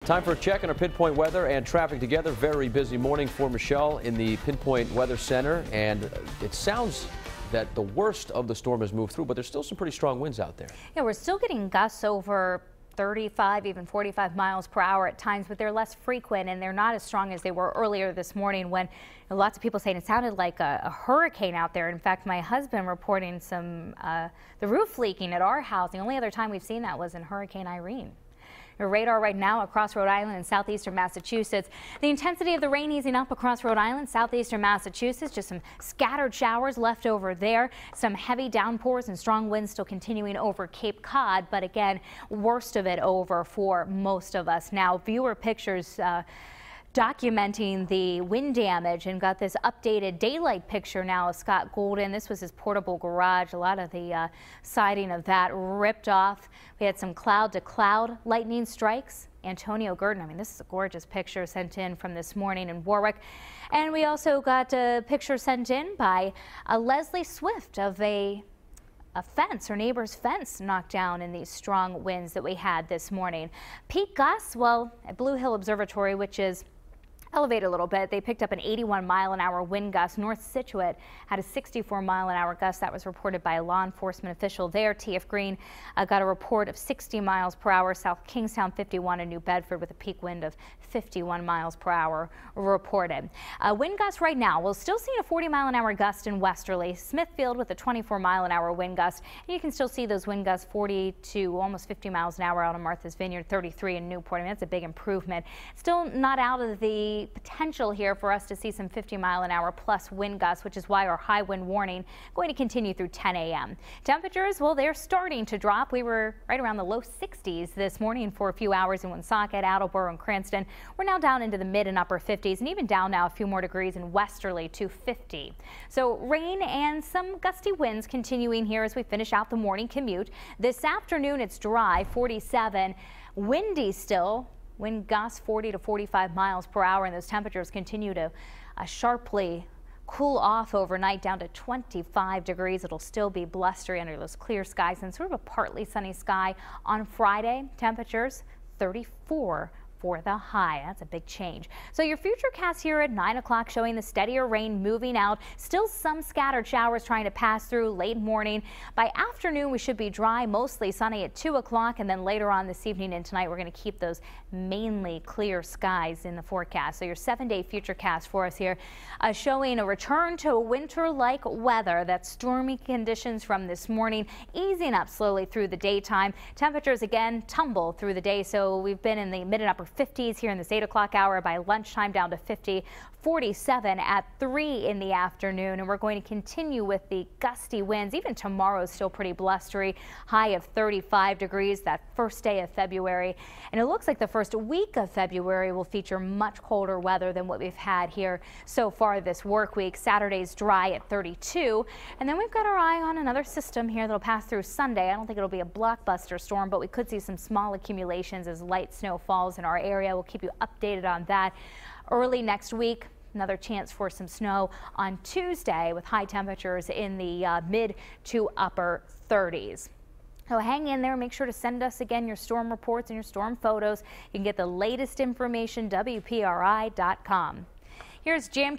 Time for a check on our Pinpoint weather and traffic together. Very busy morning for Michelle in the Pinpoint Weather Center, and it sounds that the worst of the storm has moved through, but there's still some pretty strong winds out there. Yeah, we're still getting gusts over 35, even 45 miles per hour at times, but they're less frequent and they're not as strong as they were earlier this morning when lots of people saying it sounded like a hurricane out there. In fact, my husband reporting some the roof leaking at our house. The only other time we've seen that was in Hurricane Irene. Your radar right now across Rhode Island and southeastern Massachusetts. The intensity of the rain easing up across Rhode Island, southeastern Massachusetts. Just some scattered showers left over there. Some heavy downpours and strong winds still continuing over Cape Cod. But again, worst of it over for most of us. Now, viewer pictures documenting the wind damage, and got this updated daylight picture now of Scott Gould. This was his portable garage. A lot of the siding of that ripped off. We had some cloud-to-cloud lightning strikes. Antonio Guertin, I mean, this is a gorgeous picture sent in from this morning in Warwick. And we also got a picture sent in by Leslie Swift of a fence, her neighbor's fence knocked down in these strong winds that we had this morning. Peak gusts, well, at Blue Hill Observatory, which is elevated a little bit, they picked up an 81-mile-an-hour wind gust. North Scituate had a 64-mile-an-hour gust. That was reported by a law enforcement official there. TF Green got a report of 60 miles per hour. South Kingstown 51 and New Bedford with a peak wind of 51 miles per hour reported. Wind gusts right now, we'll still see a 40-mile-an-hour gust in Westerly. Smithfield with a 24-mile-an-hour wind gust. And you can still see those wind gusts 40 to almost 50 miles an hour out of Martha's Vineyard, 33 in Newport. I mean, that's a big improvement. Still not out of the potential here for us to see some 50-mile-an-hour plus wind gusts, which is why our high wind warning going to continue through 10 a.m. Temperatures, well, they're starting to drop. We were right around the low 60s this morning for a few hours in Woonsocket, Attleboro, and Cranston. We're now down into the mid and upper 50s, and even down now a few more degrees in Westerly to 50. So rain and some gusty winds continuing here as we finish out the morning commute. This afternoon, it's dry, 47, windy still. Wind gusts 40 to 45 miles per hour, and those temperatures continue to sharply cool off overnight down to 25 degrees. It'll still be blustery under those clear skies and sort of a partly sunny sky on Friday. Temperatures 34 for the high. That's a big change. So your Futurecast here at 9 o'clock showing the steadier rain moving out. Still some scattered showers trying to pass through late morning. By afternoon, we should be dry, mostly sunny at 2 o'clock. And then later on this evening and tonight, we're going to keep those mainly clear skies in the forecast. So your 7-day Futurecast for us here showing a return to winter-like weather. That's stormy conditions from this morning, easing up slowly through the daytime. Temperatures again tumble through the day. So we've been in the mid and upper 50s here in this 8 o'clock hour. By lunchtime down to 50, 47 at 3 in the afternoon. And we're going to continue with the gusty winds. Even tomorrow is still pretty blustery. High of 35 degrees that first day of February. And it looks like the first week of February will feature much colder weather than what we've had here so far this work week. Saturday's dry at 32. And then we've got our eye on another system here that'll pass through Sunday. I don't think it'll be a blockbuster storm, but we could see some small accumulations as light snow falls in our area. We'll keep you updated on that. Early next week, another chance for some snow on Tuesday with high temperatures in the mid to upper 30s. So hang in there. Make sure to send us again your storm reports and your storm photos. You can get the latest information, WPRI.com. Here's Jam.